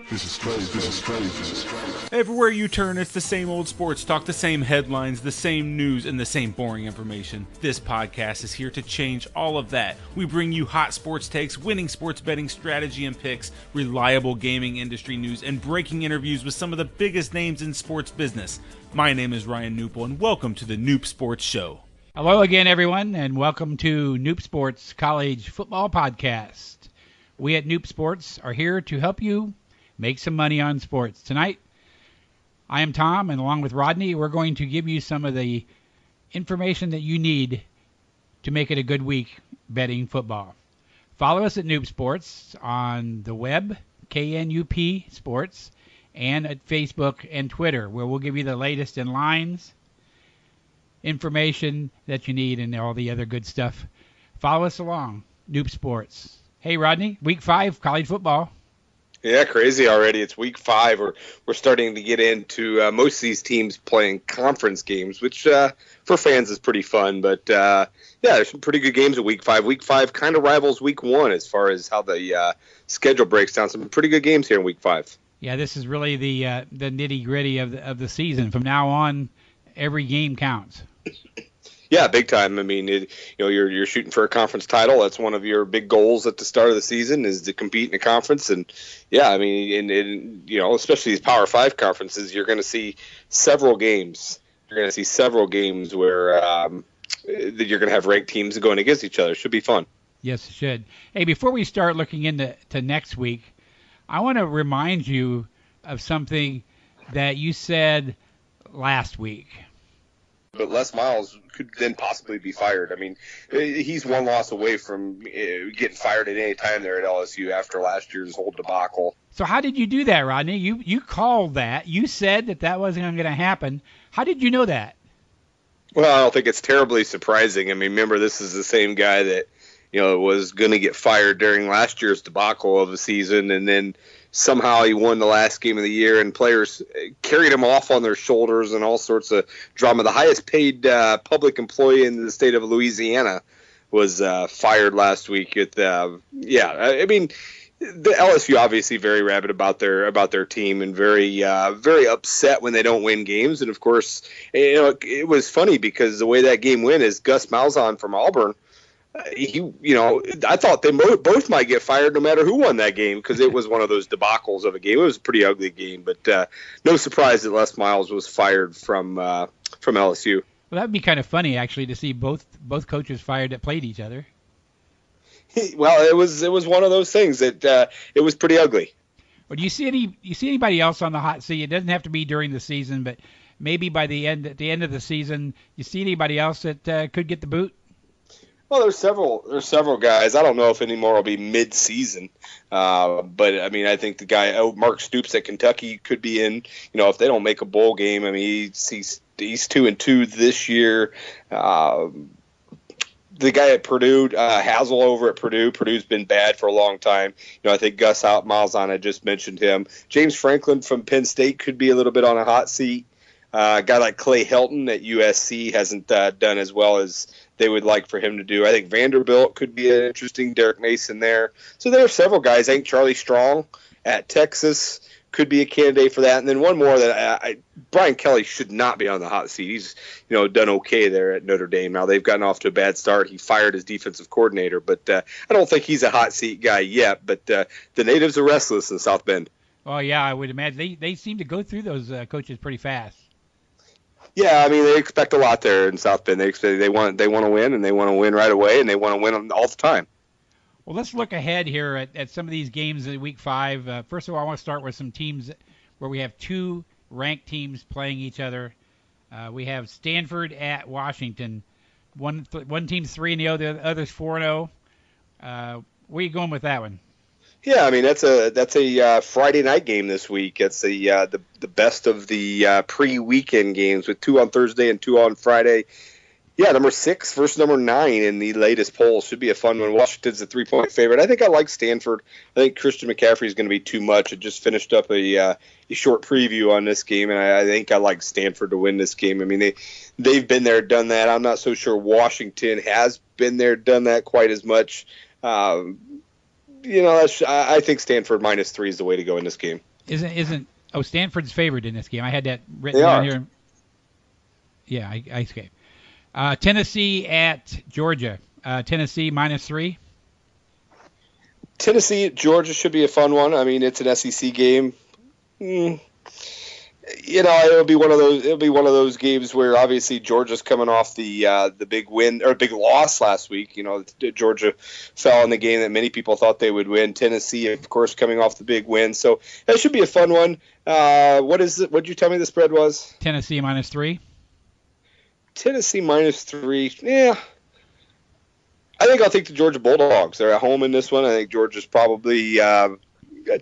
This is crazy. This is crazy. This is crazy. Everywhere you turn, it's the same old sports talk, the same headlines, the same news, and the same boring information. This podcast is here to change all of that. We bring you hot sports takes, winning sports betting strategy and picks, reliable gaming industry news, and breaking interviews with some of the biggest names in sports business. My name is Ryan Newpel, and welcome to the Noop Sports Show. Hello again, everyone, and welcome to Noop Sports College Football Podcast. We at Noop Sports are here to help you make some money on sports. Tonight, I am Tom, and along with Rodney, we're going to give you some of the information that you need to make it a good week betting football. Follow us at Noop Sports on the web, KNUP Sports, and at Facebook and Twitter, where we'll give you the latest in lines, information that you need, and all the other good stuff. Follow us along, Noop Sports. Hey, Rodney, Week 5, college football. Yeah, crazy already. It's week 5. We're starting to get into most of these teams playing conference games, which for fans is pretty fun. But, yeah, there's some pretty good games at week 5. Week 5 kind of rivals week 1 as far as how the schedule breaks down. Some pretty good games here in week 5. Yeah, this is really the nitty-gritty of the season. From now on, every game counts. Yeah, big time. I mean, you're shooting for a conference title. That's one of your big goals at the start of the season is to compete in a conference. And yeah, I mean, especially these Power 5 conferences, you're going to see several games. You're going to see several games where you're going to have ranked teams going against each other. Should be fun. Yes, it should. Hey, before we start looking into next week, I want to remind you of something that you said last week. But Les Miles could then possibly be fired. I mean, he's one loss away from getting fired at any time there at LSU after last year's whole debacle. So how did you do that, Rodney? You called that. You said that wasn't going to happen. How did you know that? Well, I don't think it's terribly surprising. I mean, remember, this is the same guy that, was going to get fired during last year's debacle of the season, and then somehow he won the last game of the year, and players carried him off on their shoulders and all sorts of drama. The highest paid public employee in the state of Louisiana was fired last week. I mean, the LSU obviously very rabid about their team and very upset when they don't win games. And of course, it was funny because the way that game went is Gus Malzahn from Auburn. I thought they both might get fired no matter who won that game because it was one of those debacles of a game. It was a pretty ugly game, but no surprise that Les Miles was fired from LSU. Well, that would be kind of funny actually to see both coaches fired that played each other. Well, it was one of those things that it was pretty ugly. Well, do you see anybody else on the hot seat? It doesn't have to be during the season, but maybe at the end of the season, you see anybody else that could get the boot? Well, there's several guys. I don't know if any more will be mid-season, but I mean, I think the guy Mark Stoops at Kentucky could be in. If they don't make a bowl game, I mean, he's 2-2 this year. The guy at Purdue, Hazel over at Purdue. Purdue's been bad for a long time. I think Gus Malzahn, I just mentioned him. James Franklin from Penn State could be a little bit on a hot seat. A guy like Clay Helton at USC hasn't done as well as they would like for him to do. I think Vanderbilt could be an interesting. Derek Mason there. So there are several guys. I think Charlie Strong at Texas could be a candidate for that. And then one more that Brian Kelly should not be on the hot seat. He's done okay there at Notre Dame. Now they've gotten off to a bad start. He fired his defensive coordinator, but I don't think he's a hot seat guy yet. But the natives are restless in South Bend. Oh yeah, I would imagine they seem to go through those coaches pretty fast. Yeah, I mean, they expect a lot there in South Bend. They want to win, and they want to win right away, and they want to win all the time. Well, let's look ahead here at some of these games in Week 5. First of all, I want to start with some teams where we have two ranked teams playing each other. We have Stanford at Washington. One team's 3-0, the other's 4-0. Where are you going with that one? Yeah, I mean that's a Friday night game this week. It's the best of the pre-weekend games with 2 on Thursday and 2 on Friday. Yeah, number 6 versus number 9 in the latest poll should be a fun one. Washington's a 3-point favorite. I think I like Stanford. I think Christian McCaffrey is going to be too much. I just finished up a short preview on this game, and I think I like Stanford to win this game. I mean they've been there, done that. I'm not so sure Washington has been there, done that quite as much. I think Stanford -3 is the way to go in this game. Isn't Stanford's favored in this game? I had that written They down are. here. Yeah, I escaped. Tennessee at Georgia. Tennessee -3. Tennessee at Georgia should be a fun one. I mean, it's an SEC game. It'll be one of those. It'll be one of those games where obviously Georgia's coming off the big win or big loss last week. Georgia fell in the game that many people thought they would win. Tennessee, of course, coming off the big win. So that should be a fun one. What is it? What did you tell me the spread was? Tennessee -3. Tennessee -3. Yeah. I think I'll take the Georgia Bulldogs. They're at home in this one. I think Georgia's probably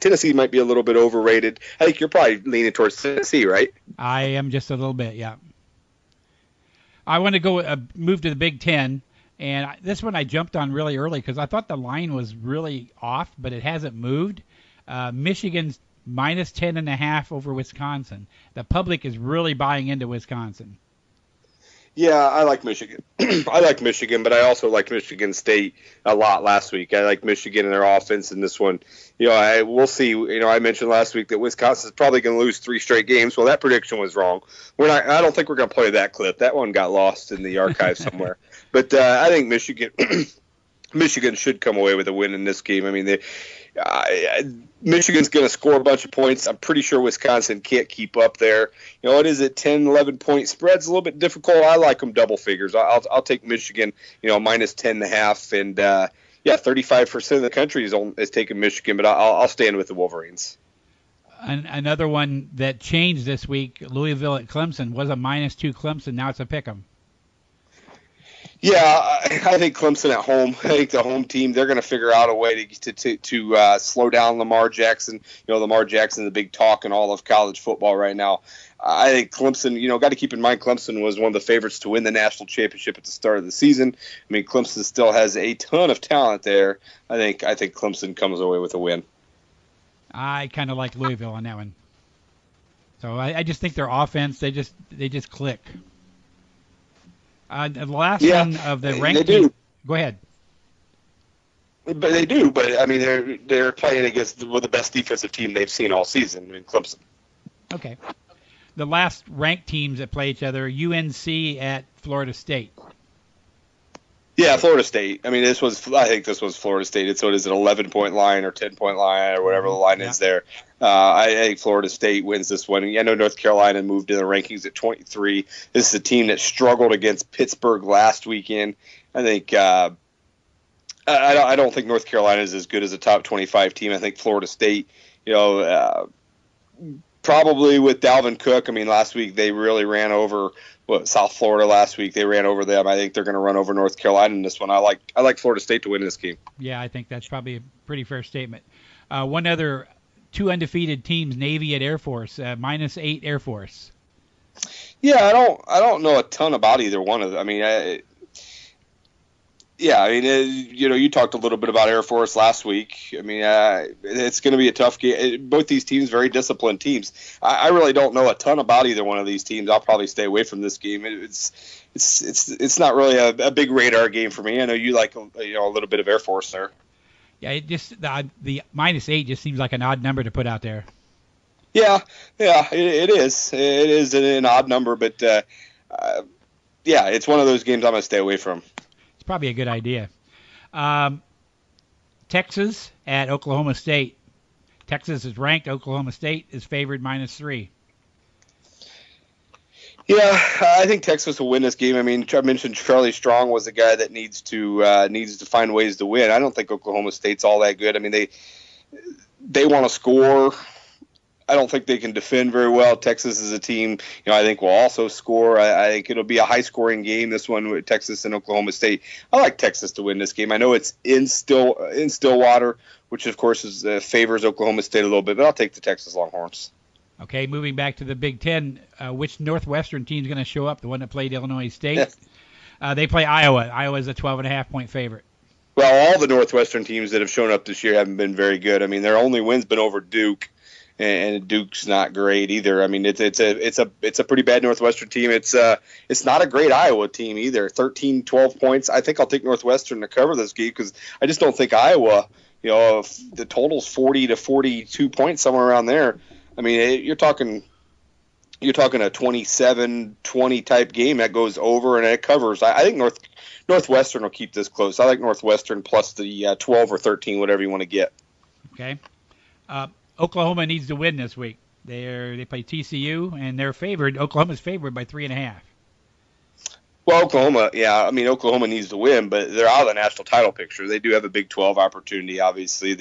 Tennessee might be a little bit overrated. I think you're probably leaning towards Tennessee, right? I am just a little bit, yeah. I want to go move to the Big Ten, and this one I jumped on really early because I thought the line was really off, but it hasn't moved. Michigan's -10.5 over Wisconsin. The public is really buying into Wisconsin. Yeah, I like Michigan. I like Michigan, but I also like Michigan State a lot last week. I like Michigan and their offense in this one. We'll see. I mentioned last week that Wisconsin's probably going to lose 3 straight games. Well, that prediction was wrong. I don't think we're going to play that clip. That one got lost in the archive somewhere. But I think Michigan should come away with a win in this game. I mean, Michigan's going to score a bunch of points. I'm pretty sure Wisconsin can't keep up there. What is it, 10, 11-point spreads? A little bit difficult. I like them double figures. I'll take Michigan, -10.5. And, 35% of the country is taking Michigan, but I'll stand with the Wolverines. Another one that changed this week, Louisville at Clemson, was a -2 Clemson. Now it's a pick 'em. Yeah, I think Clemson at home. I think the home team, they're going to figure out a way to slow down Lamar Jackson. Lamar Jackson, the big talk in all of college football right now. I think Clemson, got to keep in mind Clemson was one of the favorites to win the national championship at the start of the season. I mean, Clemson still has a ton of talent there. I think Clemson comes away with a win. I kind of like Louisville on that one. So I just think their offense, they just click. The last one of the ranked team. Go ahead. But they do. But I mean, they're playing against the best defensive team they've seen all season in Clemson. Okay. The last ranked teams that play each other: UNC at Florida State. Yeah, Florida State. I mean, I think this was Florida State. It's an 11-point line or 10-point line or whatever the line is there. I think Florida State wins this one. I know North Carolina moved in the rankings at 23. This is a team that struggled against Pittsburgh last weekend. I think I don't think North Carolina is as good as a top 25 team. I think Florida State, probably with Dalvin Cook. I mean, last week they really ran over South Florida last week. They ran over them. I think they're going to run over North Carolina in this one. I like Florida State to win this game. Yeah, I think that's probably a pretty fair statement. One other 2 undefeated teams, Navy at Air Force, -8 Air Force. Yeah, I don't know a ton about either one of them. I mean, you talked a little bit about Air Force last week. I mean, it's going to be a tough game. Both these teams, very disciplined teams. I really don't know a ton about either one of these teams. I'll probably stay away from this game. It's not really a big radar game for me. I know you like a little bit of Air Force there. Yeah, it just the -8 just seems like an odd number to put out there. Yeah, it is. It is an odd number, but it's one of those games I'm going to stay away from. It's probably a good idea. Texas at Oklahoma State. Texas is ranked. Oklahoma State is favored -3. Yeah, I think Texas will win this game. I mean, I mentioned Charlie Strong was a guy that needs to find ways to win. I don't think Oklahoma State's all that good. I mean, they want to score. I don't think they can defend very well. Texas is a team, I think will also score. I think it'll be a high-scoring game, this one with Texas and Oklahoma State. I like Texas to win this game. I know it's in Stillwater, which, of course, favors Oklahoma State a little bit, but I'll take the Texas Longhorns. Okay, moving back to the Big Ten, which Northwestern team is going to show up? The one that played Illinois State? They play Iowa. Iowa's a 12.5-point favorite. Well, all the Northwestern teams that have shown up this year haven't been very good. I mean, their only win's been over Duke, and Duke's not great either. I mean, it's a pretty bad Northwestern team. It's not a great Iowa team either. 13, 12 points. I think I'll take Northwestern to cover this game because I just don't think Iowa. If the total's 40 to 42 points, somewhere around there. I mean, you're talking a 27-20 type game that goes over and it covers. I think Northwestern will keep this close. I like Northwestern plus the 12 or 13, whatever you want to get. Okay. Oklahoma needs to win this week. They play TCU, and they're favored. Oklahoma's favored by 3.5. Well, Oklahoma needs to win, but they're out of the national title picture. They do have a Big 12 opportunity, obviously,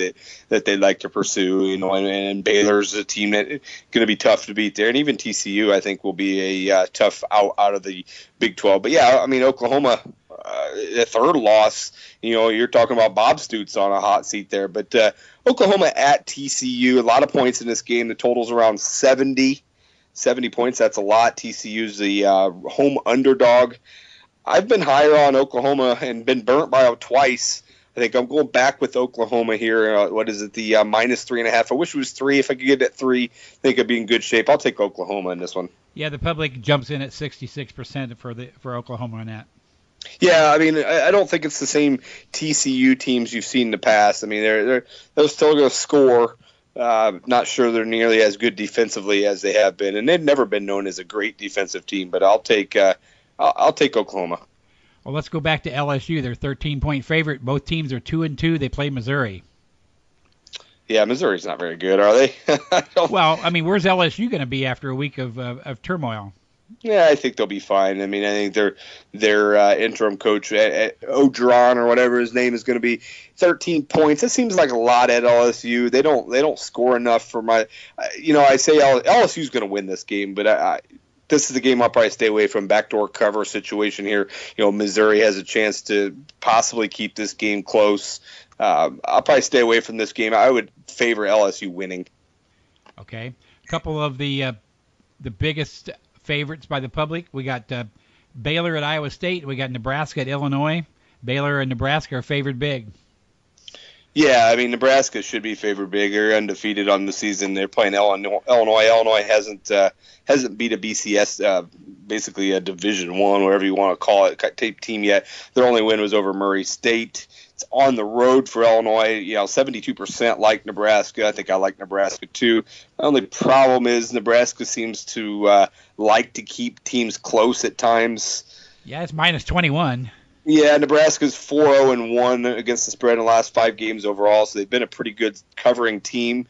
that they'd like to pursue. And Baylor's a team that's going to be tough to beat there, and even TCU, I think, will be a tough out of the Big 12. But yeah, I mean, Oklahoma, a third loss. You're talking about Bob Stoops on a hot seat there, but Oklahoma at TCU, a lot of points in this game. The total's around 70 points. That's a lot. TCU's the home underdog. I've been higher on Oklahoma and been burnt by it twice. I think I'm going back with Oklahoma here. What is it? The minus 3.5. I wish it was 3. If I could get it at 3, I think I'd be in good shape. I'll take Oklahoma in this one. Yeah, the public jumps in at 66% for Oklahoma on that. Yeah, I mean, I don't think it's the same TCU teams you've seen in the past. I mean, they're still going to score. Not sure they're nearly as good defensively as they have been, and they've never been known as a great defensive team. But I'll take Oklahoma. Well, let's go back to LSU. They're 13-point favorite. Both teams are 2-2. They play Missouri. Yeah, Missouri's not very good, are they? Well, I mean, where's LSU going to be after a week of turmoil? Yeah, I think they'll be fine. I mean, I think their interim coach, Odron or whatever his name is, going to be 13 points. It seems like a lot at LSU. They don't score enough for my. I say LSU's going to win this game, but this is the game I'll probably stay away from. Backdoor cover situation here. Missouri has a chance to possibly keep this game close. I'll probably stay away from this game. I would favor LSU winning. Okay, a couple of the biggest favorites by the public. We got Baylor at Iowa State. We got Nebraska at Illinois. Baylor and Nebraska are favored big. Yeah, I mean, Nebraska should be favored big. They're undefeated on the season. They're playing Illinois. Illinois hasn't beat a BCS, basically a Division I, whatever you want to call it, team yet. Their only win was over Murray State. It's on the road for Illinois. 72% like Nebraska. I think I like Nebraska too. The only problem is Nebraska seems to like to keep teams close at times. Yeah, it's minus 21. Yeah, Nebraska's 4-0-1 against the spread in the last 5 games overall, so they've been a pretty good covering team.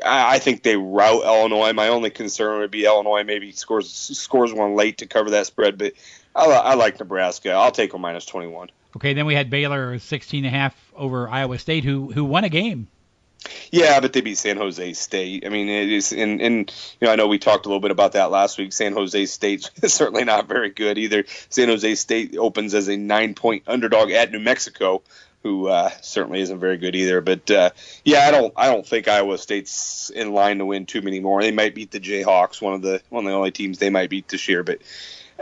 I think they rout Illinois. My only concern would be Illinois maybe scores one late to cover that spread, but I like Nebraska. I'll take them minus 21. Okay, then we had Baylor 16.5 over Iowa State, who won a game. Yeah, but they beat San Jose State. I mean, it is, and I know we talked a little bit about that last week. San Jose State is certainly not very good either. San Jose State opens as a 9-point underdog at New Mexico, who certainly isn't very good either. But I don't think Iowa State's in line to win too many more. They might beat the Jayhawks, one of the only teams they might beat this year, but.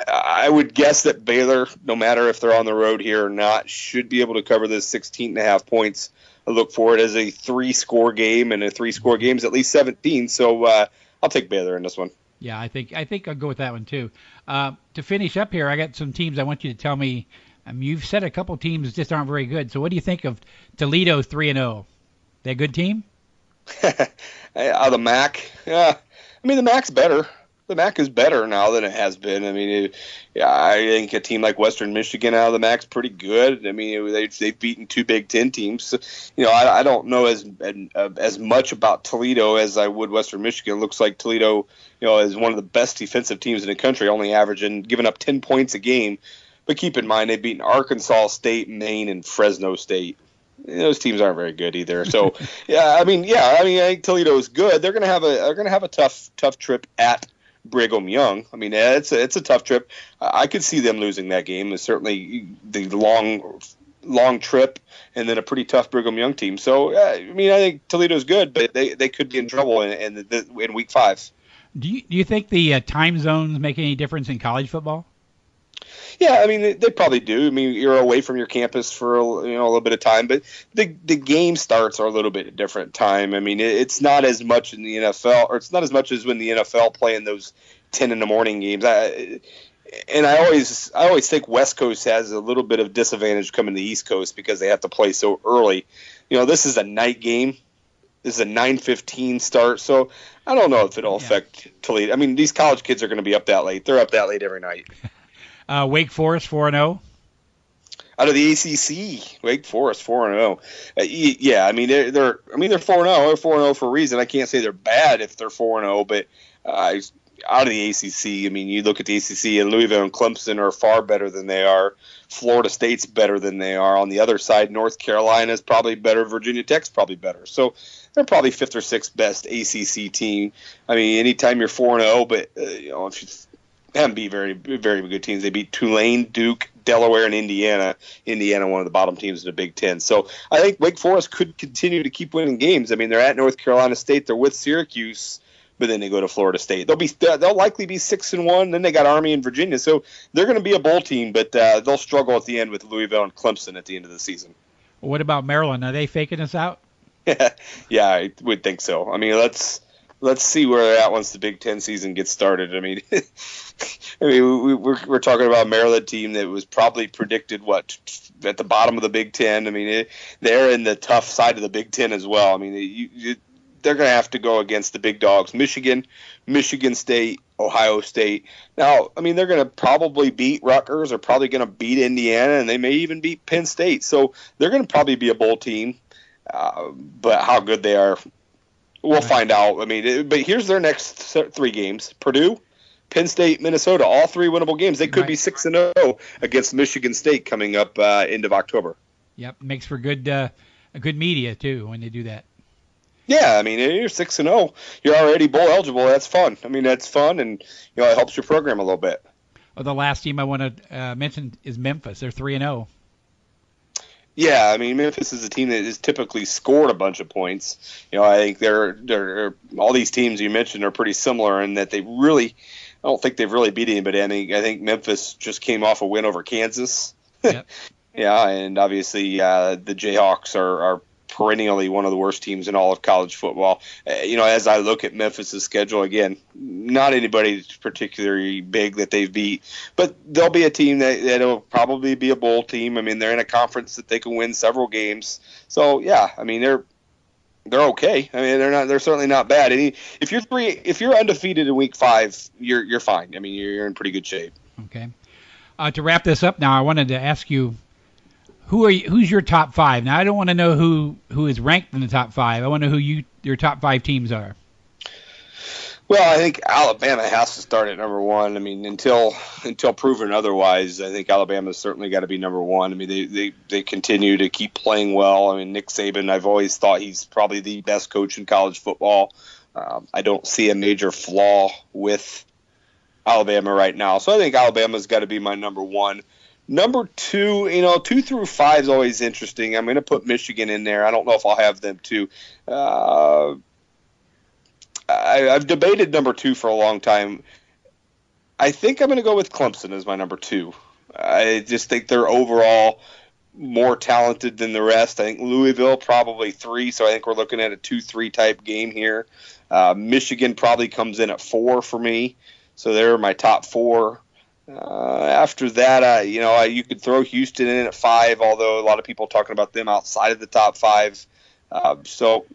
I would guess that Baylor, no matter if they're on the road here or not, should be able to cover this 16.5 points. I look for it as a 3-score game, and a 3-score game is at least 17. So I'll take Baylor in this one. Yeah, I think I'll go with that one too. To finish up here, I got some teams I want you to tell me. You've said a couple teams just aren't very good. So what do you think of Toledo 3-0? They a good team? The MAC. Yeah, I mean the MAC's better. The MAC is better now than it has been. I mean, I think a team like Western Michigan out of the MAC's pretty good. I mean, they've beaten 2 Big Ten teams. So, I don't know as much about Toledo as I would Western Michigan. It looks like Toledo, is one of the best defensive teams in the country, only giving up 10 points a game. But keep in mind, they've beaten Arkansas State, Maine, and Fresno State. Those teams aren't very good either. So, I think Toledo is good. They're going to have a tough trip at Brigham Young. I mean, it's a tough trip. I could see them losing that game. It's certainly the long trip, and then a pretty tough Brigham Young team. So, I think Toledo's good, but they could be in trouble in week 5. Do you think the time zones make any difference in college football? Yeah, I mean, they probably do. I mean, you're away from your campus for a little bit of time, but the game starts are a little bit different time. I mean, it's not as much in the NFL, or it's not as much as when the NFL playing those 10 in the morning games. I always think West Coast has a little bit of disadvantage coming to the East Coast because they have to play so early. This is a night game. This is a 9:15 start, so I don't know if it'll affect Toledo. I mean, these college kids are going to be up that late. They're up that late every night. Wake Forest 4-0. Out of the ACC, Wake Forest 4-0. Yeah, I mean they're 4-0. They're 4-0 for a reason. I can't say they're bad if they're 4-0, but out of the ACC, I mean, you look at the ACC and Louisville and Clemson are far better than they are. Florida State's better than they are. On the other side, North Carolina's probably better. Virginia Tech's probably better. So they're probably fifth or sixth best ACC team. I mean, anytime you're 4-0, but if you haven't beat very, very good teams, they beat Tulane, Duke, Delaware, and Indiana. Indiana, one of the bottom teams in the Big Ten. So I think Wake Forest could continue to keep winning games. I mean, they're at North Carolina State. They're with Syracuse. But then they go to Florida State. They'll likely be 6-1. Then they got Army and Virginia, so they're going to be a bowl team. But they'll struggle at the end with Louisville and Clemson at the end of the season. What about Maryland? Are they faking us out? Yeah, I would think so. I mean, let's see where they're at once the Big Ten season gets started. I mean, we're talking about a Maryland team that was probably predicted at the bottom of the Big Ten. I mean, they're in the tough side of the Big Ten as well. I mean, they're going to have to go against the big dogs, Michigan State, Ohio State. Now, I mean, they're going to probably beat Rutgers, or probably going to beat Indiana, and they may even beat Penn State. So they're going to probably be a bowl team. But how good they are, we'll find out. I mean, but here's their next 3 games: Purdue, Penn State, Minnesota. All 3 winnable games. They could be 6-0 against Michigan State coming up end of October. Yep, makes for good media too when they do that. Yeah, I mean, you're 6-0. You're already bowl eligible. That's fun. I mean, that's fun, and it helps your program a little bit. Oh, the last team I want to mention is Memphis. They're 3-0. Yeah, I mean, Memphis is a team that has typically scored a bunch of points. I think they're all these teams you mentioned are pretty similar in that I don't think they've really beat anybody. I think Memphis just came off a win over Kansas. Yep. Yeah, and obviously the Jayhawks are perennially one of the worst teams in all of college football. As I look at Memphis' schedule, again, not anybody particularly big that they've beat, but they'll be a team that'll probably be a bowl team. I mean, they're in a conference that they can win several games. So yeah, I mean, they're okay. I mean, they're certainly not bad. If you're undefeated in week 5, you're fine. I mean, you're in pretty good shape. Okay. To wrap this up now, I wanted to ask you, who's your top 5? Now, I don't want to know who is ranked in the top 5. I want to know who your top 5 teams are. Well, I think Alabama has to start at number 1. I mean, until proven otherwise, I think Alabama's certainly got to be number 1. I mean, they continue to keep playing well. I mean, Nick Saban, I've always thought he's probably the best coach in college football. I don't see a major flaw with Alabama right now. So I think Alabama's got to be my number 1. Number 2, 2 through 5 is always interesting. I'm going to put Michigan in there. I don't know if I'll have them too. I've debated number 2 for a long time. I think I'm going to go with Clemson as my number 2. I just think they're overall more talented than the rest. I think Louisville probably 3, so I think we're looking at a 2-3 type game here. Michigan probably comes in at 4 for me, so they're my top 4. After that, you could throw Houston in at 5, although a lot of people are talking about them outside of the top 5. So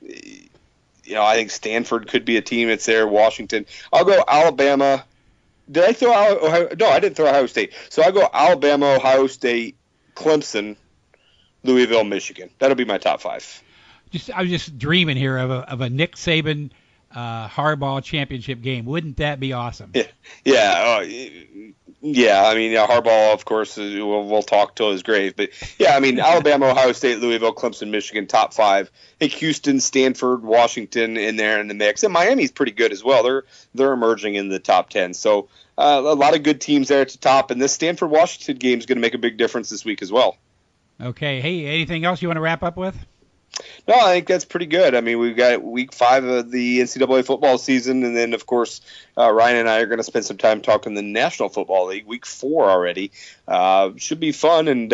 I think Stanford could be a team that's there. Washington. I'll go Alabama. Did I throw Ohio? No, I didn't throw Ohio State. So I'll go Alabama, Ohio State, Clemson, Louisville, Michigan. That'll be my top 5. I was just dreaming here of a Nick Saban Harbaugh championship game. Wouldn't that be awesome? Yeah. I mean, Harbaugh, of course, we'll talk till his grave. But, yeah, I mean, Alabama, Ohio State, Louisville, Clemson, Michigan, top 5. I think Houston, Stanford, Washington in there in the mix. And Miami's pretty good as well. They're emerging in the top 10. So a lot of good teams there at the top. And this Stanford-Washington game is going to make a big difference this week as well. Okay. Hey, anything else you want to wrap up with? No, I think that's pretty good. I mean, we've got week 5 of the NCAA football season, and then, of course, Ryan and I are going to spend some time talking the National Football League, week 4 already. Should be fun, and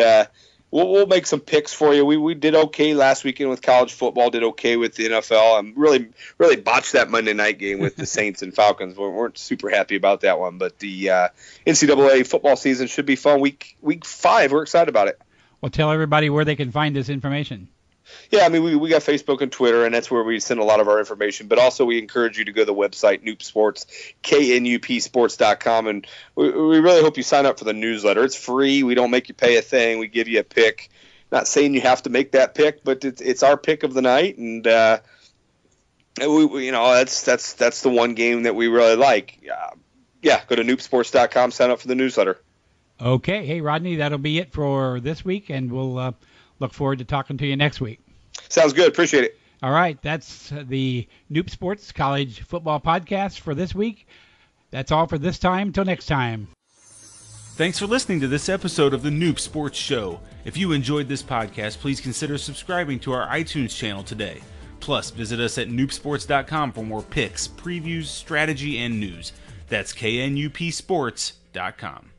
we'll make some picks for you. We did okay last weekend with college football, did okay with the NFL. I'm really botched that Monday night game with the Saints and Falcons. We weren't super happy about that one, but the NCAA football season should be fun. Week 5, we're excited about it. Well, tell everybody where they can find this information. Yeah, I mean, we got Facebook and Twitter, and that's where we send a lot of our information. But also, we encourage you to go to the website, Noop Sports, KNUPsports.com. And we really hope you sign up for the newsletter. It's free. We don't make you pay a thing. We give you a pick. Not saying you have to make that pick, but it's our pick of the night. And, that's the one game that we really like. Go to noopsports.com, sign up for the newsletter. Okay. Hey, Rodney, that'll be it for this week, and we'll look forward to talking to you next week. Sounds good. Appreciate it. All right. That's the Noop Sports College Football Podcast for this week. That's all for this time. Till next time. Thanks for listening to this episode of the Noop Sports Show. If you enjoyed this podcast, please consider subscribing to our iTunes channel today. Plus, visit us at noopsports.com for more picks, previews, strategy, and news. That's KNUPsports.com.